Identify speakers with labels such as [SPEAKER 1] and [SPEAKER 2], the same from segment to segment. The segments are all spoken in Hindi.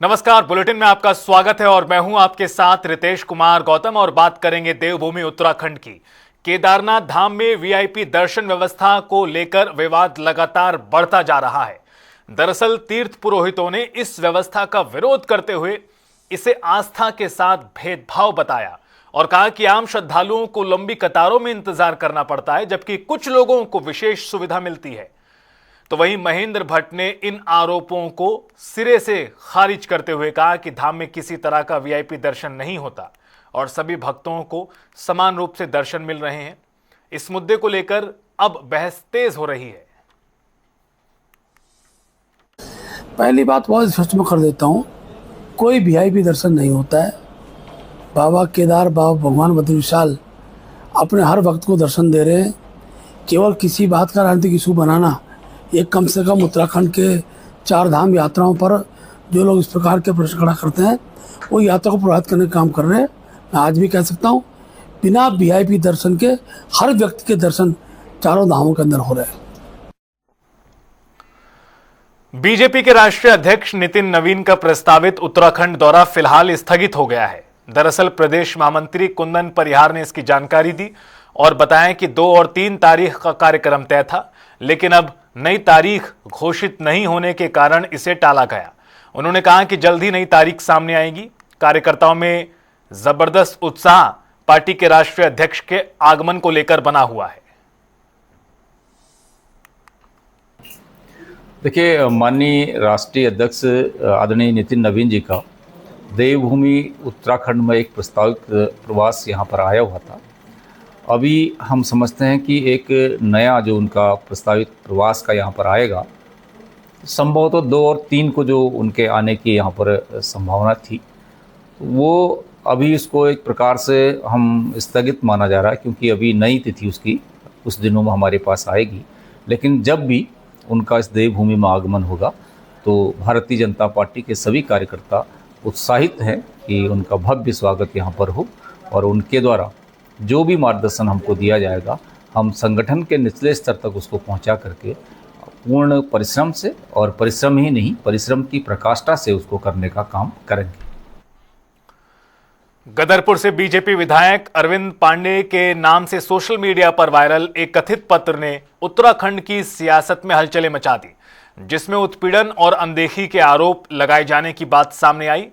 [SPEAKER 1] नमस्कार, बुलेटिन में आपका स्वागत है और मैं हूं आपके साथ रितेश कुमार गौतम और बात करेंगे देवभूमि उत्तराखंड की। केदारनाथ धाम में वीआईपी दर्शन व्यवस्था को लेकर विवाद लगातार बढ़ता जा रहा है। दरअसल तीर्थ पुरोहितों ने इस व्यवस्था का विरोध करते हुए इसे आस्था के साथ भेदभाव बताया और कहा कि आम श्रद्धालुओं को लंबी कतारों में इंतजार करना पड़ता है, जबकि कुछ लोगों को विशेष सुविधा मिलती है। तो वहीं महेंद्र भट्ट ने इन आरोपों को सिरे से खारिज करते हुए कहा कि धाम में किसी तरह का वीआईपी दर्शन नहीं होता और सभी भक्तों को समान रूप से दर्शन मिल रहे हैं। इस मुद्दे को लेकर अब बहस तेज हो रही है।
[SPEAKER 2] पहली बात बहुत स्पष्ट में कर देता हूँ, कोई वीआईपी दर्शन नहीं होता है। बाबा केदार, बाबा भगवान बद्री विशाल अपने हर भक्त को दर्शन दे रहे हैं। केवल किसी बात का राजनीतिक इशू बनाना, ये कम से कम उत्तराखंड के 4 धाम यात्राओं पर जो लोग इस प्रकार के प्रश्न खड़ा करते हैं वो यात्रा को प्रभावित करने का काम कर रहे हैं। मैं आज भी कह सकता हूँ, बिना वीआईपी दर्शन के हर व्यक्ति के दर्शन चारों धामों के अंदर हो रहे हैं।
[SPEAKER 1] बीजेपी के राष्ट्रीय अध्यक्ष नितिन नवीन का प्रस्तावित उत्तराखंड दौरा फिलहाल स्थगित हो गया है। दरअसल प्रदेश महामंत्री कुंदन परिहार ने इसकी जानकारी दी और बताया कि 2 और 3 तारीख का कार्यक्रम तय था, लेकिन अब नई तारीख घोषित नहीं होने के कारण इसे टाला गया। उन्होंने कहा कि जल्द ही नई तारीख सामने आएगी। कार्यकर्ताओं में जबरदस्त उत्साह पार्टी के राष्ट्रीय अध्यक्ष के आगमन को लेकर बना हुआ है।
[SPEAKER 3] देखिए, माननीय राष्ट्रीय अध्यक्ष आदरणीय नितिन नवीन जी का देवभूमि उत्तराखंड में एक प्रस्तावित प्रवास यहाँ पर आया हुआ था। अभी हम समझते हैं कि एक नया जो उनका प्रस्तावित प्रवास का यहाँ पर आएगा, संभवतः 2 और 3 को जो उनके आने की यहाँ पर संभावना थी, वो अभी इसको एक प्रकार से हम स्थगित माना जा रहा है, क्योंकि अभी नई तिथि उसकी कुछ दिनों में हमारे पास आएगी। लेकिन जब भी उनका इस देवभूमि में आगमन होगा तो भारतीय जनता पार्टी के सभी कार्यकर्ता उत्साहित हैं कि उनका भव्य स्वागत यहाँ पर हो और उनके द्वारा जो भी मार्गदर्शन हमको दिया जाएगा, हम संगठन के निचले स्तर तक उसको पहुँचा करके पूर्ण परिश्रम से, और परिश्रम ही नहीं, परिश्रम की प्रकाष्ठा से उसको करने का काम करेंगे।
[SPEAKER 1] गदरपुर से बीजेपी विधायक अरविंद पांडे के नाम से सोशल मीडिया पर वायरल एक कथित पत्र ने उत्तराखंड की सियासत में हलचलें मचा दी, जिसमें उत्पीड़न और अनदेखी के आरोप लगाए जाने की बात सामने आई।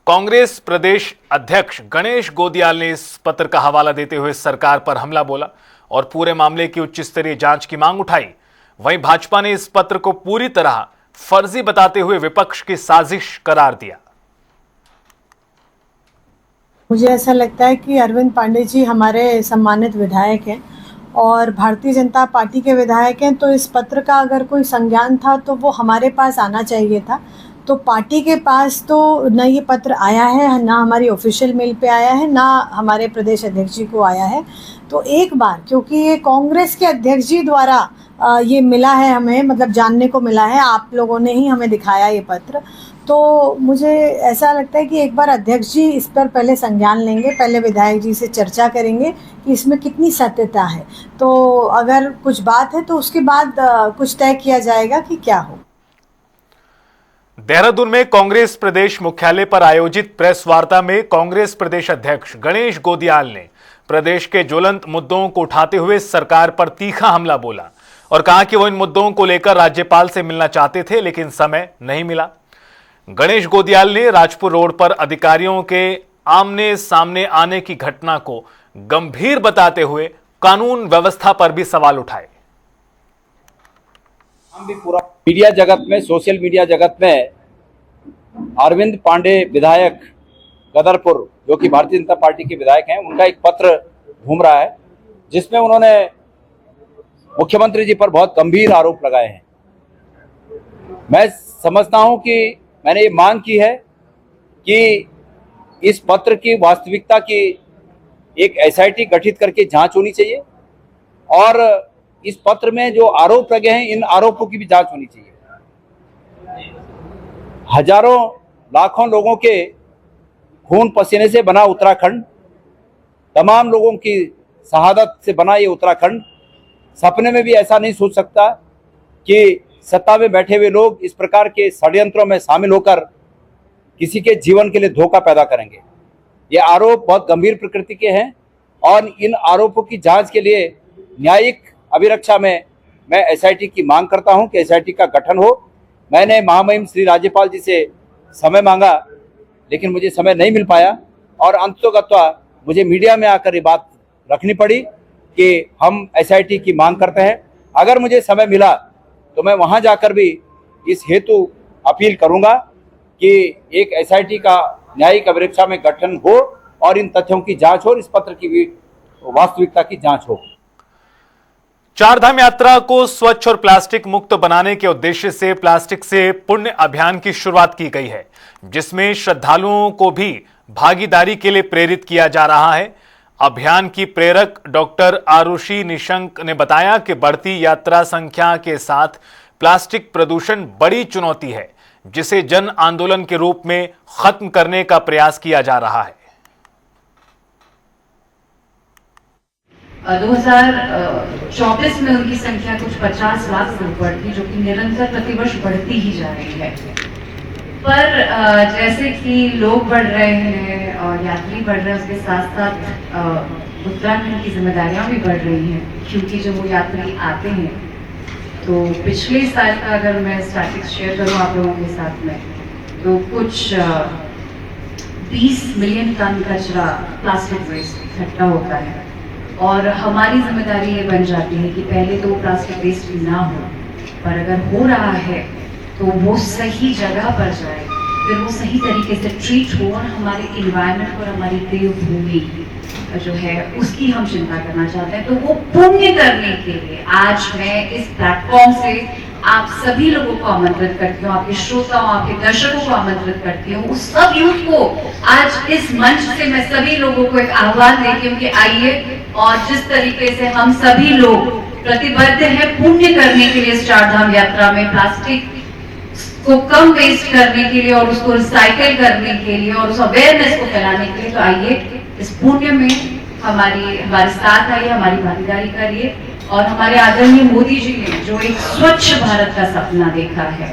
[SPEAKER 1] कांग्रेस प्रदेश अध्यक्ष गणेश गोदियाल ने इस पत्र का हवाला देते हुए सरकार पर हमला बोला और पूरे मामले की उच्च स्तरीय जांच की मांग उठाई। वहीं भाजपा ने इस पत्र को पूरी तरह फर्जी बताते हुए विपक्ष की साजिश करार दिया।
[SPEAKER 4] मुझे ऐसा लगता है कि अरविंद पांडे जी हमारे सम्मानित विधायक हैं और भारतीय जनता पार्टी के विधायक हैं, तो इस पत्र का अगर कोई संज्ञान था तो वो हमारे पास आना चाहिए था। तो पार्टी के पास तो न ये पत्र आया है, ना हमारी ऑफिशियल मेल पे आया है, ना हमारे प्रदेश अध्यक्ष जी को आया है। तो एक बार, क्योंकि ये कांग्रेस के अध्यक्ष जी द्वारा ये मिला है हमें, मतलब जानने को मिला है, आप लोगों ने ही हमें दिखाया ये पत्र, तो मुझे ऐसा लगता है कि एक बार अध्यक्ष जी इस पर पहले संज्ञान लेंगे, पहले विधायक जी से चर्चा करेंगे कि इसमें कितनी सत्यता है। तो अगर कुछ बात है तो उसके बाद कुछ तय किया जाएगा कि क्या हो।
[SPEAKER 1] देहरादून में कांग्रेस प्रदेश मुख्यालय पर आयोजित प्रेस वार्ता में कांग्रेस प्रदेश अध्यक्ष गणेश गोदियाल ने प्रदेश के ज्वलंत मुद्दों को उठाते हुए सरकार पर तीखा हमला बोला और कहा कि वो इन मुद्दों को लेकर राज्यपाल से मिलना चाहते थे, लेकिन समय नहीं मिला। गणेश गोदियाल ने राजपुर रोड पर अधिकारियों के आमने सामने आने की घटना को गंभीर बताते हुए कानून व्यवस्था पर भी सवाल उठाए।
[SPEAKER 5] हम भी पूरा मीडिया जगत में, सोशल मीडिया जगत में अरविंद पांडे विधायक गदरपुर, जो कि भारतीय जनता पार्टी के विधायक हैं, उनका एक पत्र घूम रहा है जिसमें उन्होंने मुख्यमंत्री जी पर बहुत गंभीर आरोप लगाए हैं। मैं समझता हूं कि मैंने ये मांग की है कि इस पत्र की वास्तविकता की एक एसआईटी गठित करके जांच होनी चाहिए और इस पत्र में जो आरोप लगे हैं, इन आरोपों की भी जांच होनी चाहिए। हजारों लाखों लोगों के खून पसीने से बना उत्तराखंड, तमाम लोगों की शहादत से बना ये उत्तराखंड, सपने में भी ऐसा नहीं सोच सकता कि सत्ता में बैठे हुए लोग इस प्रकार के षड्यंत्रों में शामिल होकर किसी के जीवन के लिए धोखा पैदा करेंगे। ये आरोप बहुत गंभीर प्रकृति के हैं और इन आरोपों की जांच के लिए न्यायिक अभिरक्षा में मैं एसआईटी की मांग करता हूं कि एसआईटी का गठन हो। मैंने महामहिम श्री राज्यपाल जी से समय मांगा, लेकिन मुझे समय नहीं मिल पाया और अंततोगत्वा मुझे मीडिया में आकर ये बात रखनी पड़ी कि हम एसआईटी की मांग करते हैं। अगर मुझे समय मिला तो मैं वहां जाकर भी इस हेतु अपील करूंगा कि एक एसआईटी का न्यायिक अभिरक्षा में गठन हो और इन तथ्यों की जांच हो और इस पत्र की भी वास्तविकता की जांच हो।
[SPEAKER 1] चारधाम यात्रा को स्वच्छ और प्लास्टिक मुक्त बनाने के उद्देश्य से प्लास्टिक से पुण्य अभियान की शुरुआत की गई है, जिसमें श्रद्धालुओं को भी भागीदारी के लिए प्रेरित किया जा रहा है। अभियान की प्रेरक डॉक्टर आरुषि निशंक ने बताया कि बढ़ती यात्रा संख्या के साथ प्लास्टिक प्रदूषण बड़ी चुनौती है, जिसे जन आंदोलन के रूप में खत्म करने का प्रयास किया जा रहा है।
[SPEAKER 6] 2024 में उनकी संख्या कुछ 50 लाख से ऊपर थी, जो कि निरंतर प्रतिवर्ष बढ़ती ही जा रही है। पर जैसे कि लोग बढ़ रहे हैं और यात्री बढ़ रहे हैं, उसके साथ साथ उत्तराखंड की जिम्मेदारियां भी बढ़ रही हैं, क्योंकि जब वो यात्री आते हैं तो पिछले साल का अगर मैं स्टैटिस्टिक्स शेयर करूं आप लोगों के साथ में, तो कुछ 20 मिलियन टन कचरा प्लास्टिक वेस्ट इकट्ठा होता है और हमारी जिम्मेदारी ये बन जाती है कि पहले तो प्लास्टिक वेस्ट ना हो, पर अगर हो रहा है तो वो सही जगह पर जाए, फिर वो सही तरीके से ट्रीट हो और हमारे इन्वायरमेंट और हमारी देवभूमि जो है उसकी हम चिंता करना चाहते हैं। तो वो पुण्य करने के लिए आज मैं इस प्लेटफॉर्म से आप सभी लोगों को आमंत्रित करती हूँ, आपके श्रोताओं, आपके दर्शकों को आमंत्रित करती हूँ, उस सब यूथ को आज इस मंच से मैं सभी लोगों को एक आह्वान देती हूँ कि आइए और जिस तरीके से हम सभी लोग प्रतिबद्ध हैं पुण्य करने के लिए इस चारधाम यात्रा में, प्लास्टिक को कम वेस्ट करने के लिए और उसको रिसाइकल करने के लिए और उस अवेयरनेस को फैलाने के लिए, तो आइए इस पुण्य में हमारे साथ आइए, हमारी भागीदारी करिए। और हमारे आदरणीय मोदी जी ने जो एक स्वच्छ भारत का सपना देखा है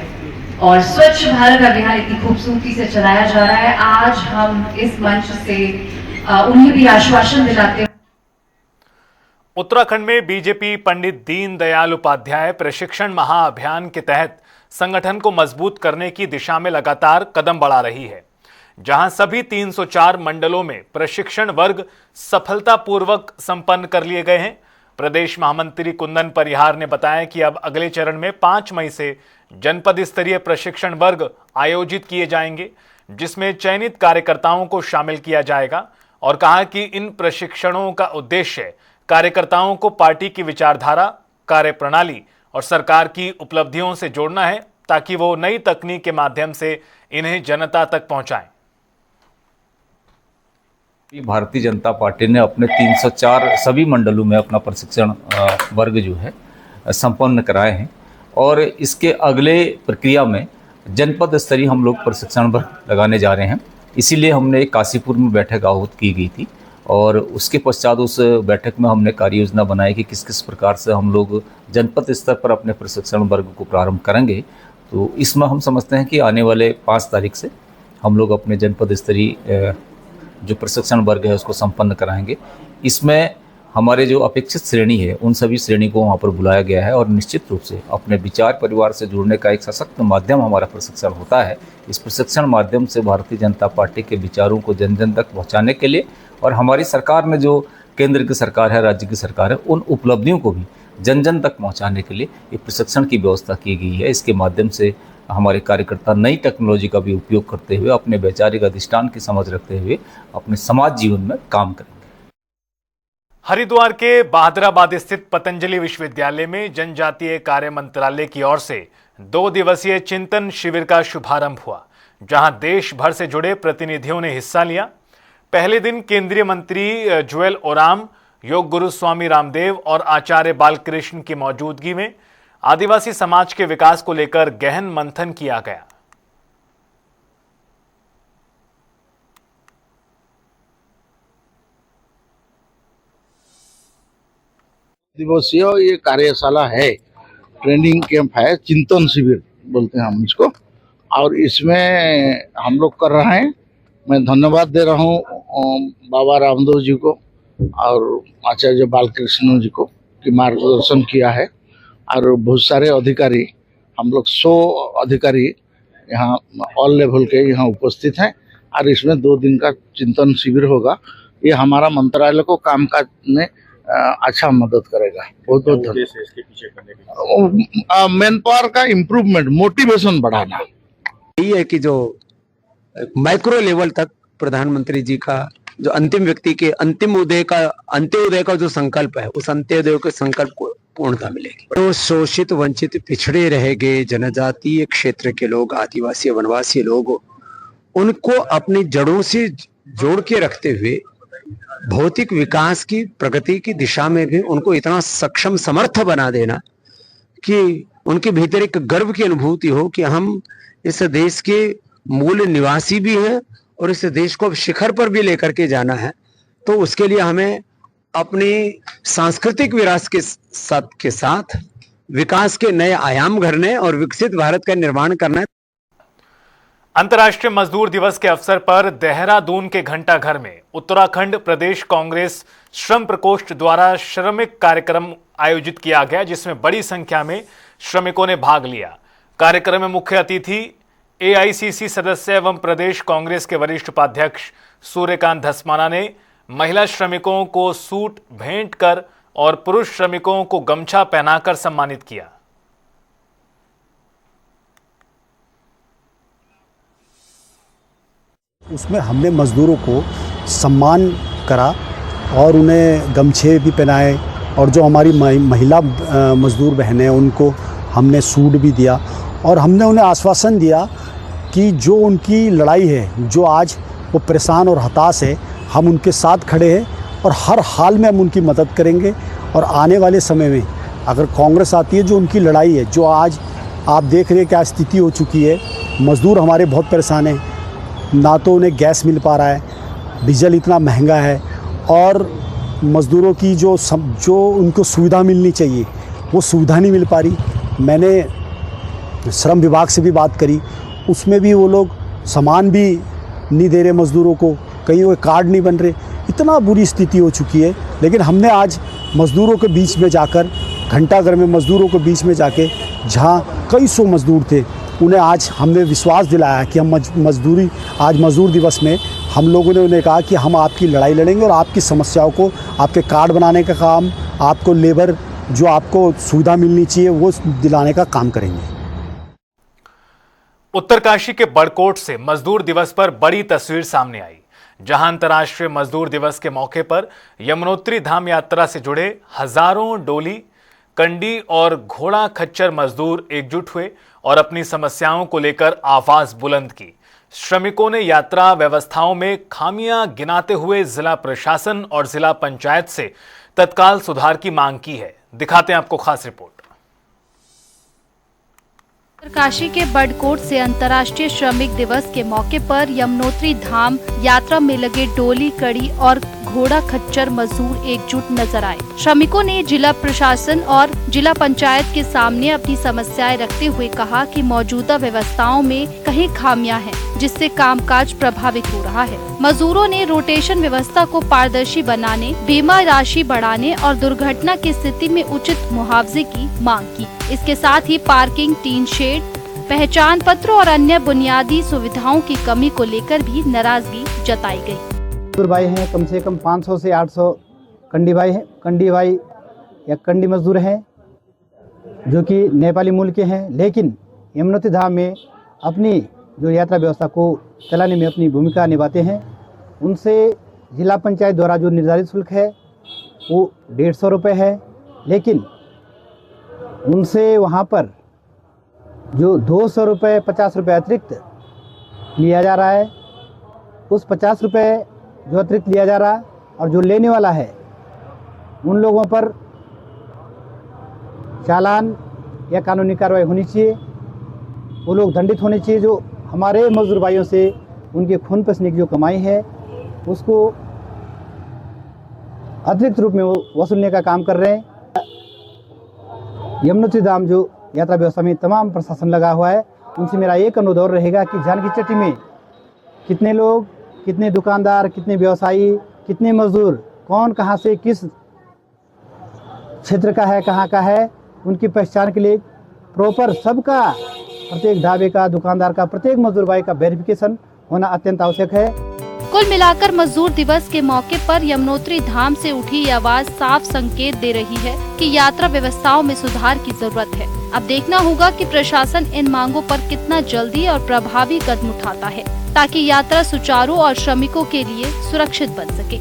[SPEAKER 6] और स्वच्छ भारत अभियान इतनी खूबसूरती से चलाया जा रहा है, आज हम इस मंच से उन्हें भी आश्वासन दिलाते हैं।
[SPEAKER 1] उत्तराखंड में बीजेपी पंडित दीनदयाल उपाध्याय प्रशिक्षण महाअभियान के तहत संगठन को मजबूत करने की दिशा में लगातार कदम बढ़ा रही है, जहां सभी 304 मंडलों में प्रशिक्षण वर्ग सफलतापूर्वक संपन्न कर लिए गए हैं। प्रदेश महामंत्री कुंदन परिहार ने बताया कि अब अगले चरण में 5 मई से जनपद स्तरीय प्रशिक्षण वर्ग आयोजित किए जाएंगे, जिसमें चयनित कार्यकर्ताओं को शामिल किया जाएगा और कहा कि इन प्रशिक्षणों का उद्देश्य कार्यकर्ताओं को पार्टी की विचारधारा, कार्यप्रणाली और सरकार की उपलब्धियों से जोड़ना है, ताकि वो नई तकनीक के माध्यम से इन्हें जनता तक पहुंचाएं।
[SPEAKER 3] भारतीय जनता पार्टी ने अपने 304 सभी मंडलों में अपना प्रशिक्षण वर्ग जो है संपन्न कराए हैं और इसके अगले प्रक्रिया में जनपद स्तरीय हम लोग प्रशिक्षण वर्ग लगाने जा रहे हैं। इसीलिए हमने एक काशीपुर में बैठक आहूत की गई थी और उसके पश्चात उस बैठक में हमने कार्य योजना बनाई कि किस किस प्रकार से हम लोग जनपद स्तर पर अपने प्रशिक्षण वर्ग को प्रारंभ करेंगे। तो इसमें हम समझते हैं कि आने वाले 5 तारीख से हम लोग अपने जनपद स्तरीय जो प्रशिक्षण वर्ग है उसको संपन्न कराएंगे। इसमें हमारे जो अपेक्षित श्रेणी है उन सभी श्रेणी को वहाँ पर बुलाया गया है और निश्चित रूप से अपने विचार परिवार से जुड़ने का एक सशक्त माध्यम हमारा प्रशिक्षण होता है। इस प्रशिक्षण माध्यम से भारतीय जनता पार्टी के विचारों को जन जन तक पहुँचाने के लिए और हमारी सरकार में जो केंद्र की सरकार है, राज्य की सरकार है, उन उपलब्धियों को भी जन जन तक पहुँचाने के लिए ये प्रशिक्षण की व्यवस्था की गई है। इसके माध्यम से हमारे कार्यकर्ता नई टेक्नोलॉजी का भी उपयोग करते हुए अपने वैचारिक अधिष्ठान की समझ रखते हुए अपने समाज जीवन में काम करेंगे।
[SPEAKER 1] हरिद्वार के बहादुराबाद स्थित पतंजलि विश्वविद्यालय में जनजातीय कार्य मंत्रालय की ओर से 2 दिवसीय चिंतन शिविर का शुभारंभ हुआ, जहां देश भर से जुड़े प्रतिनिधियों ने हिस्सा लिया। पहले दिन केंद्रीय मंत्री जुएल ओराम, योग गुरु स्वामी रामदेव और आचार्य बालकृष्ण की मौजूदगी में आदिवासी समाज के विकास को लेकर गहन मंथन किया गया।
[SPEAKER 7] दिवसीय ये कार्यशाला है, ट्रेनिंग कैंप है, चिंतन शिविर बोलते हैं हम इसको। और इसमें हम लोग कर रहे हैं। मैं धन्यवाद दे रहा हूँ बाबा रामदेव जी को और आचार्य बालकृष्ण जी को कि मार्गदर्शन किया है। और बहुत सारे अधिकारी, हम लोग 100 अधिकारी यहाँ ऑल लेवल के यहाँ उपस्थित हैं और इसमें 2 दिन का चिंतन शिविर होगा। ये हमारा मंत्रालय को कामकाज में अच्छा मदद करेगा। बहुत बहुत धन्यवाद। मैन पावर का इम्प्रूवमेंट, मोटिवेशन बढ़ाना,
[SPEAKER 8] यही है कि जो माइक्रो लेवल तक प्रधानमंत्री जी का जो अंतिम व्यक्ति के अंत्योदय का जो संकल्प है, उस अंत्योदय के संकल्प को पूर्णता मिलेगी। तो शोषित, वंचित, पिछड़े रह गए जनजातीय क्षेत्र के लोग, आदिवासी, वनवासी लोग, उनको अपनी जड़ों से जोड़ के रखते हुए भौतिक विकास की, प्रगति की दिशा में भी उनको इतना सक्षम, समर्थ बना देना कि उनके भीतर एक गर्व की अनुभूति हो कि हम इस देश के मूल निवासी भी हैं और इस देश को अब शिखर पर भी लेकर के जाना है। तो उसके लिए हमें अपनी सांस्कृतिक विरासत के साथ विकास के नए आयाम गढ़ने और विकसित भारत का निर्माण करना है।
[SPEAKER 1] अंतर्राष्ट्रीय मजदूर दिवस के अवसर पर देहरादून के घंटाघर में उत्तराखंड प्रदेश कांग्रेस श्रम प्रकोष्ठ द्वारा श्रमिक कार्यक्रम आयोजित किया गया, जिसमें बड़ी संख्या में श्रमिकों ने भाग लिया। कार्यक्रम में मुख्य अतिथि एआईसीसी सदस्य एवं प्रदेश कांग्रेस के वरिष्ठ उपाध्यक्ष सूर्यकांत धस्माना ने महिला श्रमिकों को सूट भेंट कर और पुरुष श्रमिकों को गमछा पहनाकर सम्मानित किया।
[SPEAKER 9] उसमें हमने मज़दूरों को सम्मान करा और उन्हें गमछे भी पहनाए और जो हमारी महिला मज़दूर बहनें हैं उनको हमने सूट भी दिया और हमने उन्हें आश्वासन दिया कि जो उनकी लड़ाई है, जो आज वो परेशान और हताश है, हम उनके साथ खड़े हैं और हर हाल में हम उनकी मदद करेंगे। और आने वाले समय में अगर कांग्रेस आती है, जो उनकी लड़ाई है, जो आज आप देख रहे हैं क्या स्थिति हो चुकी है, मज़दूर हमारे बहुत परेशान हैं, ना तो उन्हें गैस मिल पा रहा है, डीजल इतना महंगा है और मज़दूरों की जो उनको सुविधा मिलनी चाहिए वो सुविधा नहीं मिल पा रही। मैंने श्रम विभाग से भी बात करी, उसमें भी वो लोग सामान भी नहीं दे रहे मज़दूरों को, कहीं वो कार्ड नहीं बन रहे, इतना बुरी स्थिति हो चुकी है। लेकिन हमने आज मज़दूरों के बीच में जाकर, घंटाघर में मज़दूरों के बीच में जाके, जहाँ कई सौ मज़दूर थे, उन्हें आज हमने विश्वास दिलाया कि हम आज मज़दूर दिवस में हम लोगों ने उन्हें कहा कि हम आपकी लड़ाई लड़ेंगे और आपकी समस्याओं को, आपके कार्ड बनाने का काम, आपको लेबर जो आपको सुविधा मिलनी चाहिए वो दिलाने का काम करेंगे।
[SPEAKER 1] उत्तरकाशी के बड़कोट से मजदूर दिवस पर बड़ी तस्वीर सामने आई, जहां अंतर्राष्ट्रीय मजदूर दिवस के मौके पर यमुनोत्री धाम यात्रा से जुड़े हजारों डोली, कंडी और घोड़ा खच्चर मजदूर एकजुट हुए और अपनी समस्याओं को लेकर आवाज बुलंद की। श्रमिकों ने यात्रा व्यवस्थाओं में खामियां गिनाते हुए जिला प्रशासन और जिला पंचायत से तत्काल सुधार की मांग की है। दिखाते हैं आपको खास रिपोर्ट।
[SPEAKER 10] उत्तरकाशी के बड़कोट से अंतर्राष्ट्रीय श्रमिक दिवस के मौके पर यमुनोत्री धाम यात्रा में लगे डोली, कड़ी और घोड़ा खच्चर मजदूर एकजुट नजर आए। श्रमिकों ने जिला प्रशासन और जिला पंचायत के सामने अपनी समस्याएं रखते हुए कहा कि मौजूदा व्यवस्थाओं में कहीं खामियां हैं, जिससे कामकाज प्रभावित हो रहा है। मजदूरों ने रोटेशन व्यवस्था को पारदर्शी बनाने, बीमा राशि बढ़ाने और दुर्घटना की स्थिति में उचित मुआवजे की मांग की। इसके साथ ही पार्किंग, टीन शेड, पहचान पत्र और अन्य बुनियादी सुविधाओं की कमी को लेकर भी नाराजगी जताई गई।
[SPEAKER 11] मजदूर भाई हैं, कम से कम 500 से 800 कंडी भाई या कंडी मजदूर हैं जो कि नेपाली मूल के हैं, लेकिन यमुनोत्री धाम में अपनी जो यात्रा व्यवस्था को चलाने में अपनी भूमिका निभाते हैं। उनसे जिला पंचायत द्वारा जो निर्धारित शुल्क है वो 150 रुपये है, लेकिन उनसे वहाँ पर जो 200 रुपये 50 रुपये अतिरिक्त लिया जा रहा है, उस 50 रुपये जो अतिरिक्त लिया जा रहा है और जो लेने वाला है उन लोगों पर चालान या कानूनी कार्रवाई होनी चाहिए। वो लोग दंडित होने चाहिए जो हमारे मजदूर भाइयों से उनके खून पसीने की जो कमाई है उसको अतिरिक्त रूप में वो वसूलने का काम कर रहे हैं। यमुनोत्री धाम जो यात्रा व्यवस्था में तमाम प्रशासन लगा हुआ है उनसे मेरा एक अनुरोध और रहेगा कि जानकी चट्टी में कितने लोग, कितने दुकानदार, कितने व्यवसायी, कितने मजदूर, कौन कहाँ से किस क्षेत्र का है, कहाँ का है, उनकी पहचान के लिए प्रॉपर सबका, प्रत्येक ढाबे का, दुकानदार का, प्रत्येक मजदूर भाई का वेरिफिकेशन होना अत्यंत आवश्यक है।
[SPEAKER 10] कुल मिलाकर मजदूर दिवस के मौके पर यमुनोत्री धाम से उठी ये आवाज साफ संकेत दे रही है कि यात्रा व्यवस्थाओं में सुधार की जरूरत है। अब देखना होगा कि प्रशासन इन मांगों पर कितना जल्दी और प्रभावी कदम उठाता है ताकि यात्रा सुचारू और श्रमिकों के लिए सुरक्षित बन सके।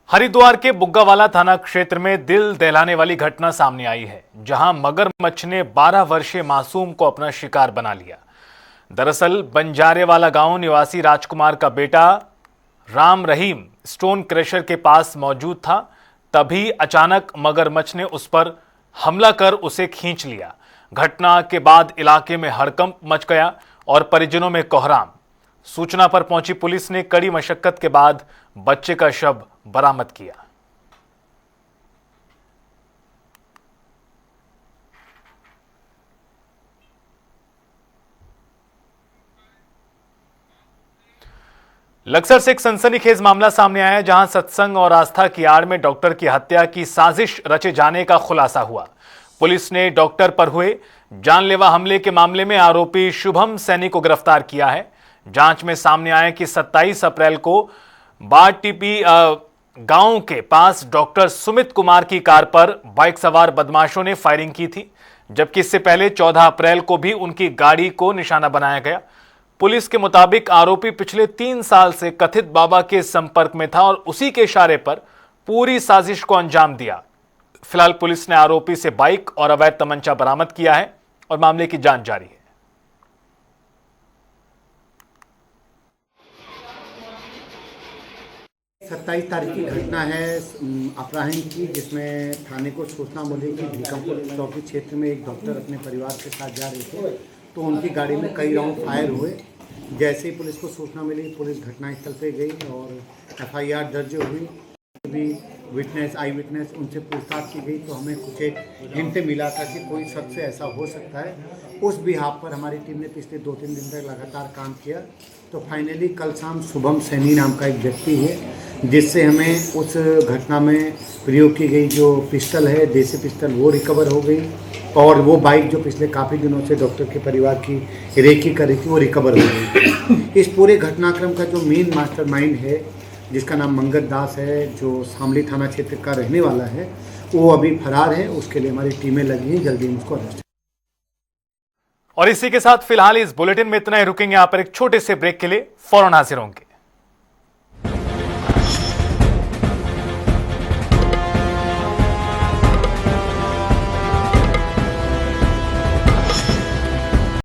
[SPEAKER 1] हरिद्वार के बुग्गावाला थाना क्षेत्र में दिल दहलाने वाली घटना सामने आई है, जहां मगरमच्छ ने 12 वर्षीय मासूम को अपना शिकार बना लिया। दरअसल बंजारेवाला गांव निवासी राजकुमार का बेटा राम रहीम स्टोन क्रशर के पास मौजूद था, तभी अचानक मगरमच्छ ने उस पर हमला कर उसे खींच लिया। घटना के बाद इलाके में हड़कंप मच गया और परिजनों में कोहराम। सूचना पर पहुंची पुलिस ने कड़ी मशक्कत के बाद बच्चे का शव बरामद किया। लक्सर से एक सनसनीखेज मामला सामने आया है, जहां सत्संग और आस्था की आड़ में डॉक्टर की हत्या की साजिश रचे जाने का खुलासा हुआ। पुलिस ने डॉक्टर पर हुए जानलेवा हमले के मामले में आरोपी शुभम सैनी को गिरफ्तार किया है। जांच में सामने आया कि 27 अप्रैल को बाटीपी गांव के पास डॉक्टर सुमित कुमार की कार पर बाइक सवार बदमाशों ने फायरिंग की थी, जबकि इससे पहले 14 अप्रैल को भी उनकी गाड़ी को निशाना बनाया गया। पुलिस के मुताबिक आरोपी पिछले 3 साल से कथित बाबा के संपर्क में था और उसी के इशारे पर पूरी साजिश को अंजाम दिया। फिलहाल पुलिस ने आरोपी से बाइक और अवैध तमंचा बरामद किया है और मामले की जांच जारी है।
[SPEAKER 12] 27 तारीख की घटना है अपराह्न की, जिसमें थाने को सूचना मिली कि भीकमपुर चौकी क्षेत्र में एक डॉक्टर अपने परिवार के साथ जा रहे थे, तो उनकी गाड़ी में कई राउंड फायर हुए। जैसे ही पुलिस को सूचना मिली, पुलिस घटनास्थल पे गई और FIR दर्ज हुई। भी आई विटनेस उनसे पूछताछ की गई तो हमें कुछ एक हिंट मिला था कि कोई शख्स ऐसा हो सकता है। उस बिहाफ पर हमारी टीम ने पिछले 2-3 दिन तक लगातार काम किया, तो फाइनली कल शाम शुभम सैनी नाम का एक व्यक्ति है, जिससे हमें उस घटना में प्रयोग की गई जो पिस्टल है, देसी पिस्टल, वो रिकवर हो गई और वो बाइक जो पिछले काफ़ी दिनों से डॉक्टर के परिवार की रेकी कर रही थी वो रिकवर हो गई। इस पूरे घटनाक्रम का जो मेन मास्टरमाइंड है, जिसका नाम मंगत दास है, जो शामली थाना क्षेत्र का रहने वाला है, वो अभी फरार है। उसके लिए हमारी टीमें लगी हैं, जल्दी हम उसको अरेस्ट।
[SPEAKER 1] और इसी के साथ फिलहाल इस बुलेटिन में इतना ही। रुकेंगे यहाँ पर एक छोटे से ब्रेक के लिए, फौरन हाजिर होंगे।